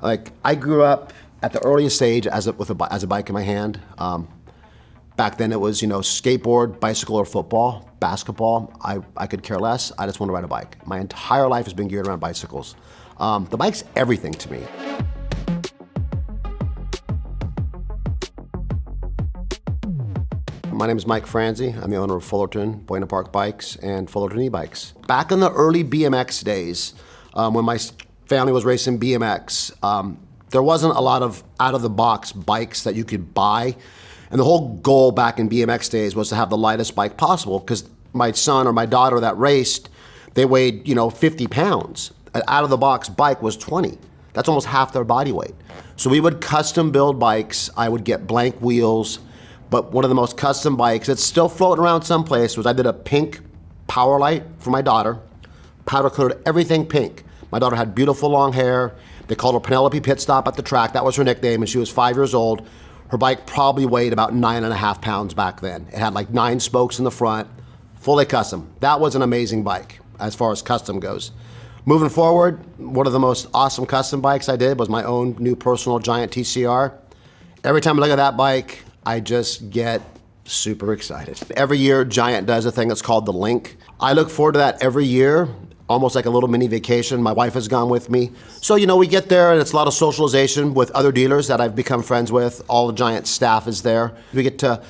Like, I grew up at the earliest age as a bike in my hand. Back then it was, skateboard, bicycle, or football, basketball. I could care less. I just want to ride a bike. My entire life has been geared around bicycles. The bike's everything to me. My name is Mike Franze. I'm the owner of Fullerton Buena Park Bikes and Fullerton e-bikes. Back in the early BMX days, when my family was racing BMX, there wasn't a lot of out-of-the-box bikes that you could buy. And the whole goal back in BMX days was to have the lightest bike possible, because my son or my daughter that raced, they weighed 50 pounds. An out-of-the-box bike was 20. That's almost half their body weight. So we would custom build bikes. I would get blank wheels, but one of the most custom bikes that's still floating around someplace was I did a pink Power Light for my daughter, powder coated everything pink. My daughter had beautiful long hair. They called her Penelope Pit Stop at the track. That was her nickname, and she was 5 years old. Her bike probably weighed about 9.5 pounds back then. It had like 9 spokes in the front, fully custom. That was an amazing bike as far as custom goes. Moving forward, one of the most awesome custom bikes I did was my own new personal Giant TCR. Every time I look at that bike, I just get super excited. Every year, Giant does a thing that's called the Link. I look forward to that every year, almost like a little mini vacation. My wife has gone with me. So, we get there and it's a lot of socialization with other dealers that I've become friends with. All the Giant staff is there. We get to,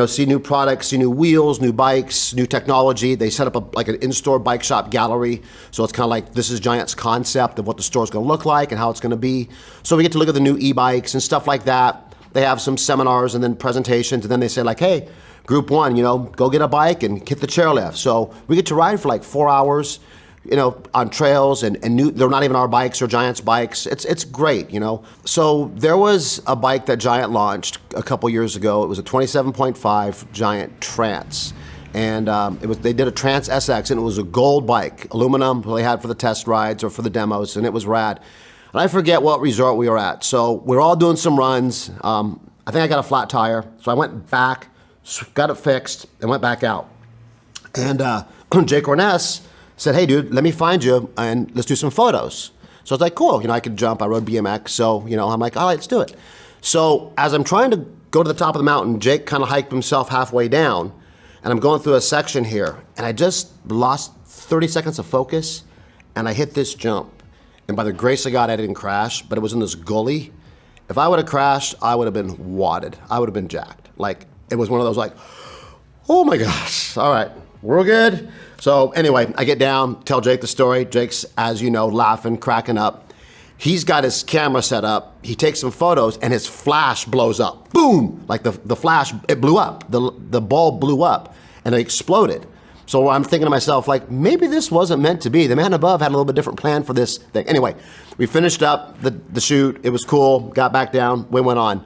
see new products, see new wheels, new bikes, new technology. They set up like an in-store bike shop gallery. So it's kind of like, this is Giant's concept of what the store's gonna look like and how it's gonna be. So we get to look at the new e-bikes and stuff like that. They have some seminars and then presentations, and then they say like, hey, group one, go get a bike and hit the chairlift. So we get to ride for like 4 hours, on trails and they're not even our bikes or Giant's bikes. It's great, So there was a bike that Giant launched a couple years ago. It was a 27.5 Giant Trance. And they did a Trance SX, and it was a gold bike, aluminum, they had for the test rides or for the demos, and it was rad. And I forget what resort we were at. So we're all doing some runs. I think I got a flat tire. So I went back, got it fixed, and went back out. And Jake Orness said, hey dude, let me find you and let's do some photos. So I was like, cool, I could jump, I rode BMX. So, I'm like, all right, let's do it. So as I'm trying to go to the top of the mountain, Jake kind of hiked himself halfway down, and I'm going through a section here, and I just lost 30 seconds of focus, and I hit this jump. And by the grace of God, I didn't crash, but it was in this gully. If I would have crashed, I would have been wadded. I would have been jacked. Like, it was one of those like, oh my gosh, all right, we're good. So anyway, I get down, tell Jake the story. Jake's, as you know, laughing, cracking up. He's got his camera set up. He takes some photos, and his flash blows up. Boom! Like the flash, it blew up. The bulb blew up, and it exploded. So I'm thinking to myself, like, maybe this wasn't meant to be. The man above had a little bit different plan for this thing. Anyway, we finished up the shoot. It was cool. Got back down. We went on.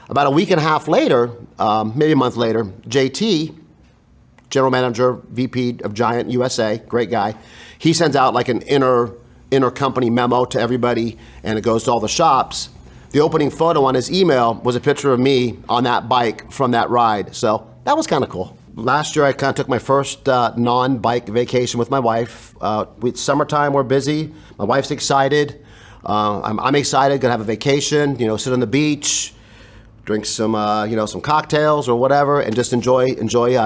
About a week and a half later, maybe a month later, JT, General Manager, VP of Giant USA, great guy, he sends out like an inter-company memo to everybody, and it goes to all the shops. The opening photo on his email was a picture of me on that bike from that ride. So that was kind of cool. Last year, I kind of took my first non-bike vacation with my wife. It's summertime, we're busy. My wife's excited. I'm excited, gonna have a vacation, sit on the beach, drink some, some cocktails or whatever, and just enjoy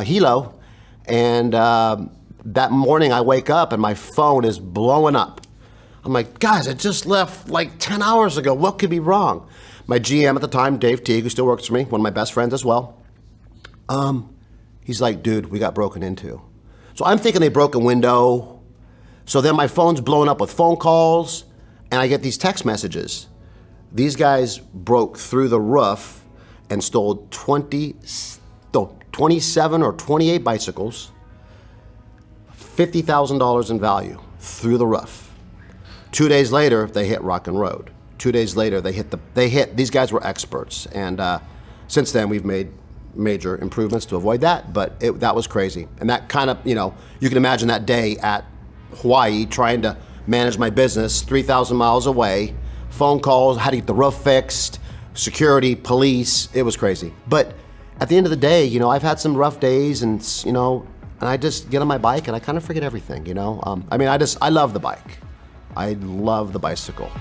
Hilo. And that morning, I wake up and my phone is blowing up. I'm like, guys, I just left like 10 hours ago. What could be wrong? My GM at the time, Dave Teague, who still works for me, one of my best friends as well. He's like, dude, we got broken into. So I'm thinking they broke a window. So then my phone's blowing up with phone calls, and I get these text messages. These guys broke through the roof and stole 27 or 28 bicycles, $50,000 in value through the roof. 2 days later, they hit Rock and Road. 2 days later, these guys were experts. And since then, we've made major improvements to avoid that, but that was crazy. And that kind of, you can imagine that day at Hawaii trying to manage my business 3,000 miles away, phone calls, how to get the roof fixed, security, police, it was crazy. But at the end of the day, I've had some rough days, and I just get on my bike and I kind of forget everything, I love the bike. I love the bicycle.